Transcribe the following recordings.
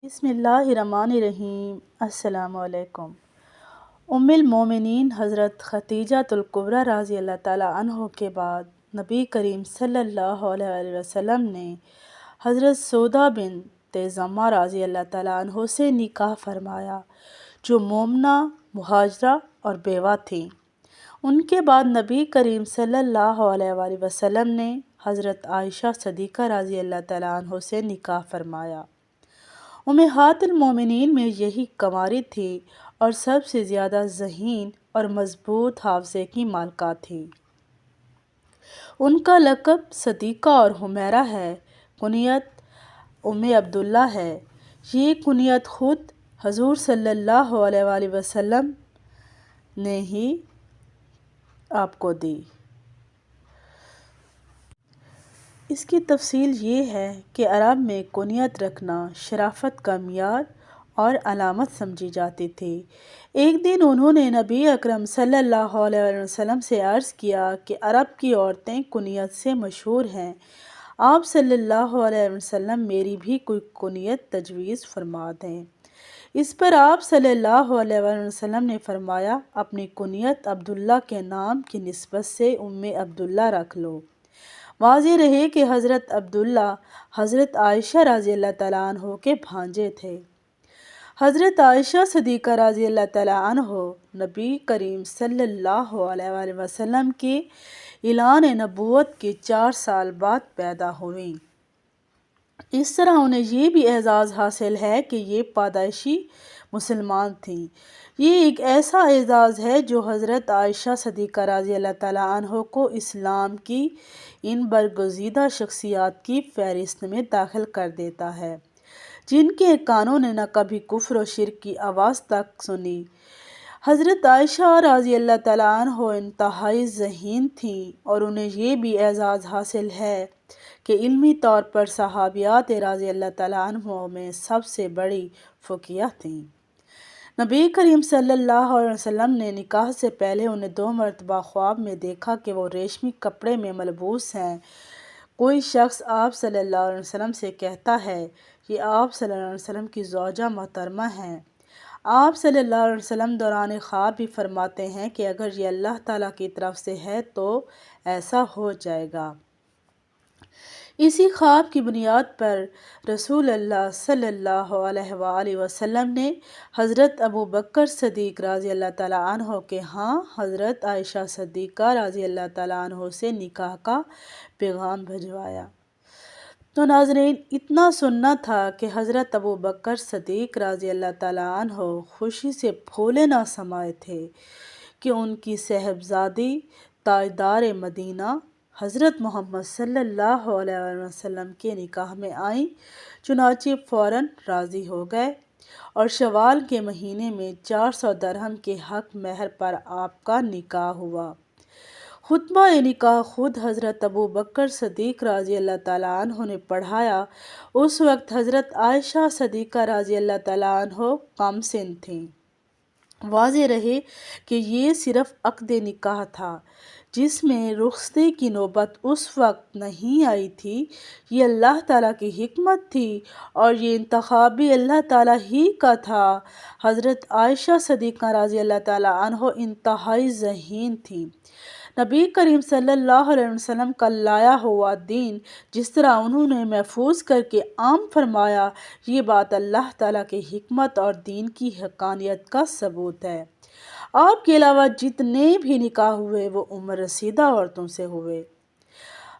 بسم اللہ الرحمن الرحیم۔ السلام علیکم۔ ام المومنین حضرت خدیجہ الکبریٰ رضی اللہ تعالیٰ عنہ کے بعد نبی کریم صلی اللہ علیہ وسلم نے حضرت سودا بنت زمعہ رضی اللہ تعالیٰ عنہ سے نکاح فرمایا، جو مومنہ، مہاجرہ اور بیوہ تھیں۔ ان کے بعد نبی کریم صلی اللہ علیہ وسلم نے حضرت عائشہ صدیقہ رضی اللہ تعالیٰ عنہ سے نکاح فرمایا۔ امہات المومنین میں یہی کنواری تھی اور سب سے زیادہ ذہین اور مضبوط حافظے کی مالکہ تھی۔ ان کا لقب صدیقہ اور حمیرہ ہے، کنیت ام عبداللہ ہے۔ یہ کنیت خود حضور صلی اللہ علیہ وسلم نے ہی آپ کو دی۔ اس کی تفصیل یہ ہے کہ عرب میں کنیت رکھنا شرافت کا معیار اور علامت سمجھی جاتی تھی۔ ایک دن انہوں نے نبی اکرم صلی اللہ علیہ وسلم سے عرض کیا کہ عرب کی عورتیں کنیت سے مشہور ہیں، آپ صلی اللہ علیہ وسلم میری بھی کوئی کنیت تجویز فرما دیں۔ اس پر آپ صلی اللہ علیہ وسلم نے فرمایا، اپنی کنیت عبداللہ کے نام کی نسبت سے ام عبداللہ رکھ لو۔ واضح رہے کہ حضرت عبداللہ حضرت عائشہ رضی اللہ تعالیٰ عنہ کے بھانجے تھے۔ حضرت عائشہ صدیقہ رضی اللہ تعالیٰ عنہ نبی کریم صلی اللہ علیہ وسلم کے اعلان نبوت کے 4 سال بعد پیدا ہوئیں۔ اس طرح انہیں یہ بھی اعزاز حاصل ہے کہ یہ پیدائشی مسلمان تھیں۔ یہ ایک ایسا اعزاز ہے جو حضرت عائشہ صدیقہ رضی اللہ تعالیٰ عنہ کو اسلام کی ان برگزیدہ شخصیات کی فہرست میں داخل کر دیتا ہے جن کے کانوں نے نہ کبھی کفر و شرک کی آواز تک سنی۔ حضرت عائشہ رضی اللہ تعالیٰ عنہ انتہائی ذہین تھیں اور انہیں یہ بھی اعزاز حاصل ہے کہ علمی طور پر صحابیات رضی اللہ تعالیٰ عنہ میں سب سے بڑی فقیہ تھیں۔ نبی کریم صلی اللہ علیہ وسلم نے نکاح سے پہلے انہیں 2 مرتبہ خواب میں دیکھا کہ وہ ریشمی کپڑے میں ملبوس ہیں۔ کوئی شخص آپ صلی اللہ علیہ وسلم سے کہتا ہے، یہ آپ صلی اللہ علیہ وسلم کی زوجہ محترمہ ہیں۔ آپ صلی اللہ علیہ وسلم دوران خواب بھی فرماتے ہیں کہ اگر یہ اللہ تعالیٰ کی طرف سے ہے تو ایسا ہو جائے گا۔ اسی خواب کی بنیاد پر رسول اللہ صلی اللہ علیہ وآلہ وسلم نے حضرت ابوبکر صدیق رضی اللہ تعالیٰ عنہ کے ہاں حضرت عائشہ صدیقہ رضی اللہ تعالیٰ عنہ سے نکاح کا پیغام بھجوایا۔ تو ناظرین، اتنا سننا تھا کہ حضرت ابوبکر صدیق رضی اللہ تعالیٰ عنہ خوشی سے پھولے نہ سمائے تھے کہ ان کی صاحبزادی تاجدار مدینہ حضرت محمد صلی اللہ علیہ وسلم کے نکاح میں آئیں۔ چنانچہ فوراً راضی ہو گئے اور شوال کے مہینے میں 400 درہم کے حق مہر پر آپ کا نکاح ہوا۔ خطبہ نکاح خود حضرت ابوبکر صدیق رضی اللہ تعالیٰ عنہ نے پڑھایا۔ اس وقت حضرت عائشہ صدیقہ رضی اللہ تعالیٰ عنہ کم سن تھیں۔ واضح رہے کہ یہ صرف عقد نکاح تھا جس میں رخصتی کی نوبت اس وقت نہیں آئی تھی۔ یہ اللہ تعالیٰ کی حکمت تھی اور یہ انتخاب بھی اللہ تعالیٰ ہی کا تھا۔ حضرت عائشہ صدیقہ رضی اللہ تعالیٰ عنہ انتہائی ذہین تھیں۔ نبی کریم صلی اللہ علیہ وسلم کا لایا ہوا دین جس طرح انہوں نے محفوظ کر کے عام فرمایا، یہ بات اللہ تعالیٰ کی حکمت اور دین کی حقانیت کا ثبوت ہے۔ آپ کے علاوہ جتنے بھی نکاح ہوئے وہ عمر رسیدہ عورتوں سے ہوئے۔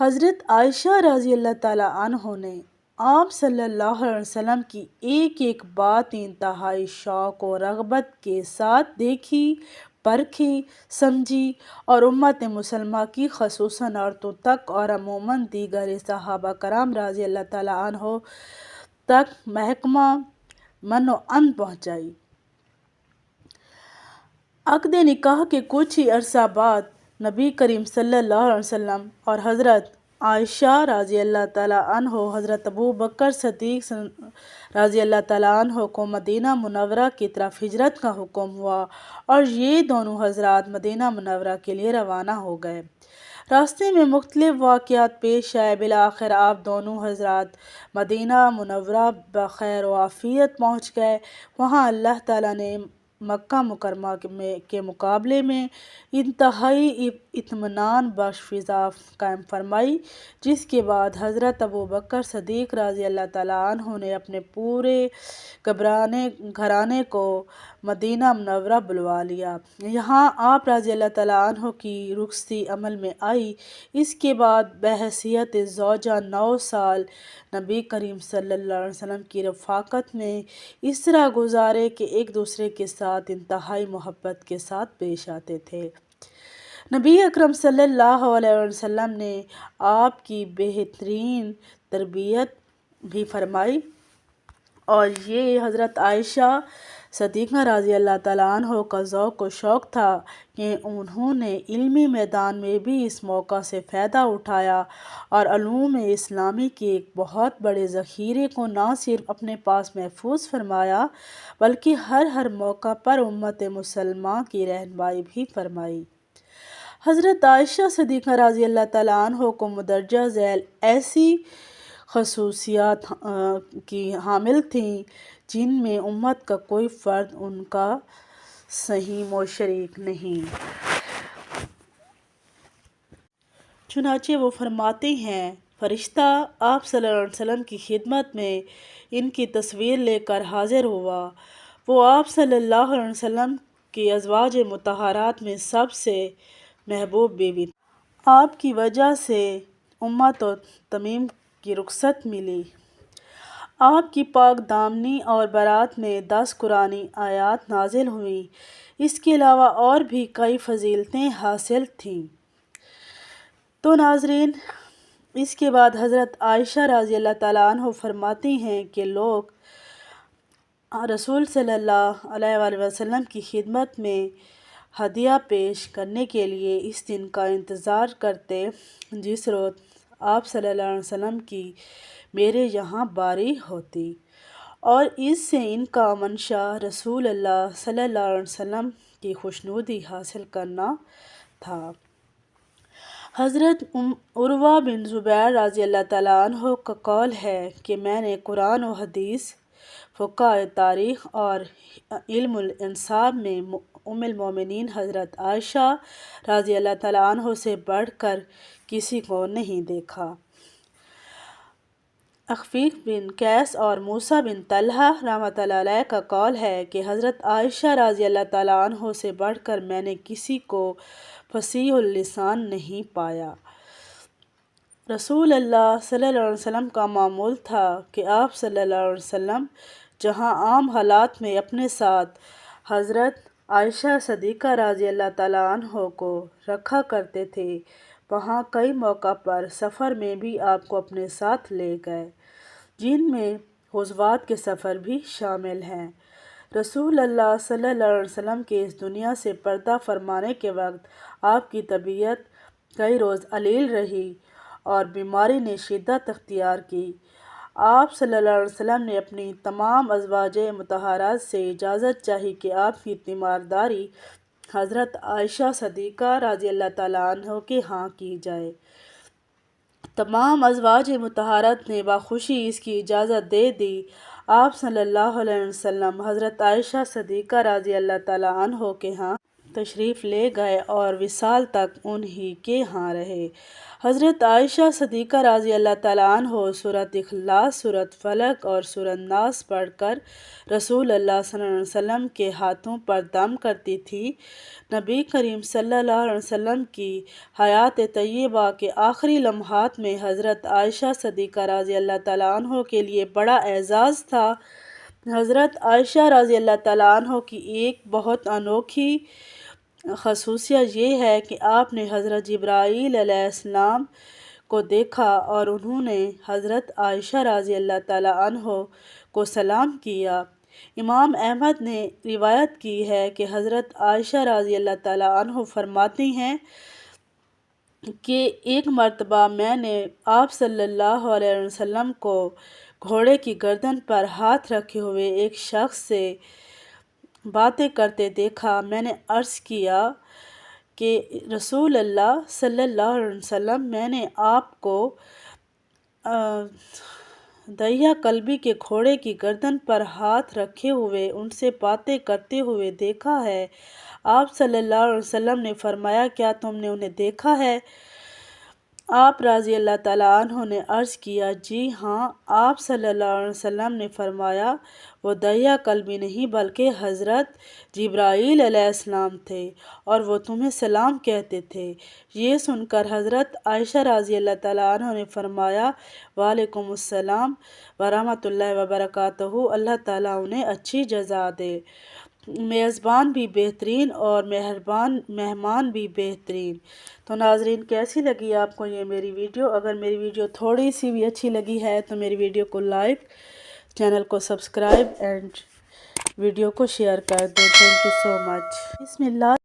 حضرت عائشہ رضی اللہ تعالیٰ عنہ نے آپ صلی اللہ علیہ وسلم کی ایک ایک بات انتہائی شوق و رغبت کے ساتھ دیکھی، پرکھی، سمجھی اور امت مسلمہ کی خصوصاً عورتوں تک اور عموماً دیگر صحابہ کرام رضی اللہ تعالیٰ عنہ تک محکمہ من و عن پہنچائی۔ عقد نکاح کے کچھ ہی عرصہ بعد نبی کریم صلی اللہ علیہ وسلم اور حضرت عائشہ رضی اللہ تعالیٰ عنہ حضرت ابوبکر صدیق رضی اللہ تعالیٰ عنہ کو مدینہ منورہ کی طرف ہجرت کا حکم ہوا اور یہ دونوں حضرات مدینہ منورہ کے لیے روانہ ہو گئے۔ راستے میں مختلف واقعات پیش آئے، بالآخر آپ دونوں حضرات مدینہ منورہ بخیر و عافیت پہنچ گئے۔ وہاں اللہ تعالیٰ نے مکہ مکرمہ کے مقابلے میں انتہائی اطمینان بخش فضا قائم فرمائی، جس کے بعد حضرت ابوبکر صدیق رضی اللہ تعالیٰ عنہ نے اپنے پورے گھرانے کو مدینہ منورہ بلوا لیا۔ یہاں آپ رضی اللہ تعالیٰ عنہ کی رخصتی عمل میں آئی۔ اس کے بعد بحیثیت زوجہ 9 سال نبی کریم صلی اللہ علیہ وسلم کی رفاقت میں اس طرح گزارے کہ ایک دوسرے کے ساتھ انتہائی محبت کے ساتھ پیش آتے تھے۔ نبی اکرم صلی اللہ علیہ وسلم نے آپ کی بہترین تربیت بھی فرمائی، اور یہ حضرت عائشہ صدیقہ رضی اللہ تعالیٰ عنہ کا ذوق و شوق تھا کہ انہوں نے علمی میدان میں بھی اس موقع سے فائدہ اٹھایا اور علوم اسلامی کے ایک بہت بڑے ذخیرے کو نہ صرف اپنے پاس محفوظ فرمایا بلکہ ہر موقع پر امت مسلمہ کی رہنمائی بھی فرمائی۔ حضرت عائشہ صدیقہ رضی اللہ تعالیٰ عنہ کو مندرجہ ذیل ایسی خصوصیات کی حامل تھیں جن میں امت کا کوئی فرد ان کا سہیم و شریک نہیں۔ چنانچہ وہ فرماتے ہیں، فرشتہ آپ صلی اللہ علیہ وسلم کی خدمت میں ان کی تصویر لے کر حاضر ہوا۔ وہ آپ صلی اللہ علیہ وسلم کی ازواج مطہرات میں سب سے محبوب بیوی تھی۔ آپ کی وجہ سے امت و تمیم کی رخصت ملی۔ آپ کی پاک دامنی اور بارات میں 10 قرآنی آیات نازل ہوئیں۔ اس کے علاوہ اور بھی کئی فضیلتیں حاصل تھیں۔ تو ناظرین، اس کے بعد حضرت عائشہ رضی اللہ تعالیٰ عنہ فرماتی ہیں کہ لوگ رسول صلی اللہ علیہ وآلہ وسلم کی خدمت میں ہدیہ پیش کرنے کے لیے اس دن کا انتظار کرتے جس روز آپ صلی اللہ علیہ وسلم کی میرے یہاں باری ہوتی، اور اس سے ان کا منشا رسول اللہ صلی اللہ علیہ وسلم کی خوشنودی حاصل کرنا تھا۔ حضرت عروہ بن زبیر رضی اللہ تعالیٰ عنہ کا قول ہے کہ میں نے قرآن و حدیث، فقہ تاریخ اور علم الانساب میں ام المومنین حضرت عائشہ رضی اللہ تعالیٰ عنہ سے بڑھ کر کسی کو نہیں دیکھا۔ اخفیق بن قیس اور موسیٰ بن طلحہ رحمۃ اللہ علیہ کا قول ہے کہ حضرت عائشہ رضی اللہ تعالیٰ عنہ سے بڑھ کر میں نے کسی کو فصیح اللسان نہیں پایا۔ رسول اللہ صلی اللہ علیہ وسلم کا معمول تھا کہ آپ صلی اللہ علیہ وسلم جہاں عام حالات میں اپنے ساتھ حضرت عائشہ صدیقہ رضی اللہ تعالیٰ عنہ کو رکھا کرتے تھے، وہاں کئی موقع پر سفر میں بھی آپ کو اپنے ساتھ لے گئے، جن میں غزوات کے سفر بھی شامل ہیں۔ رسول اللہ صلی اللہ علیہ وسلم کے اس دنیا سے پردہ فرمانے کے وقت آپ کی طبیعت کئی روز علیل رہی اور بیماری نے شدت اختیار کی۔ آپ صلی اللہ علیہ وسلم نے اپنی تمام ازواج مطہرات سے اجازت چاہی کہ آپ کی تیمارداری حضرت عائشہ صدیقہ رضی اللہ تعالیٰ عنہ کے ہاں کی جائے۔ تمام ازواج مطہرات نے بخوشی اس کی اجازت دے دی۔ آپ صلی اللہ علیہ وسلم حضرت عائشہ صدیقہ رضی اللہ تعالیٰ عنہ کے ہاں تشریف لے گئے اور وصال تک انہی کے ہاں رہے۔ حضرت عائشہ صدیقہ رضی اللہ تعالیٰ عنہ سورۃ اخلاص، سورۃ فلق اور سورۃ ناس پڑھ کر رسول اللہ صلی اللہ علیہ وسلم کے ہاتھوں پر دم کرتی تھی۔ نبی کریم صلی اللہ علیہ وسلم کی حیات طیبہ کے آخری لمحات میں حضرت عائشہ صدیقہ رضی اللہ تعالیٰ عنہ کے لیے بڑا اعزاز تھا۔ حضرت عائشہ رضی اللہ تعالیٰ عنہ کی ایک بہت انوکھی خصوصیت یہ ہے کہ آپ نے حضرت جبرائیل علیہ السلام کو دیکھا اور انہوں نے حضرت عائشہ رضی اللہ تعالیٰ عنہ کو سلام کیا۔ امام احمد نے روایت کی ہے کہ حضرت عائشہ رضی اللہ تعالیٰ عنہ فرماتی ہیں کہ ایک مرتبہ میں نے آپ صلی اللہ علیہ وسلم کو گھوڑے کی گردن پر ہاتھ رکھے ہوئے ایک شخص سے باتیں کرتے دیکھا۔ میں نے عرض کیا کہ رسول اللہ صلی اللہ علیہ وسلم میں نے آپ کو دہیا قلبی کے گھوڑے کی گردن پر ہاتھ رکھے ہوئے ان سے باتیں کرتے ہوئے دیکھا ہے۔ آپ صلی اللہ علیہ وسلم نے فرمایا کیا تم نے انہیں دیکھا ہے؟ آپ رضی اللہ تعالیٰ عنہ نے عرض کیا جی ہاں۔ آپ صلی اللہ علیہ وسلم نے فرمایا وہ دہیا قلبی نہیں بلکہ حضرت جبرائیل علیہ السلام تھے اور وہ تمہیں سلام کہتے تھے۔ یہ سن کر حضرت عائشہ رضی اللہ تعالیٰ عنہ نے فرمایا وعلیکم السلام ورحمۃ اللہ وبرکاتہ، اللہ تعالیٰ انہیں اچھی جزا دے، میزبان بھی بہترین اور مہمان بھی بہترین۔ تو ناظرین کیسی لگی آپ کو یہ میری ویڈیو؟ اگر میری ویڈیو تھوڑی سی بھی اچھی لگی ہے تو میری ویڈیو کو لائک، چینل کو سبسکرائب اینڈ ویڈیو کو شیئر کر دیں۔ تھینک یو سو مچ۔ بسم اللہ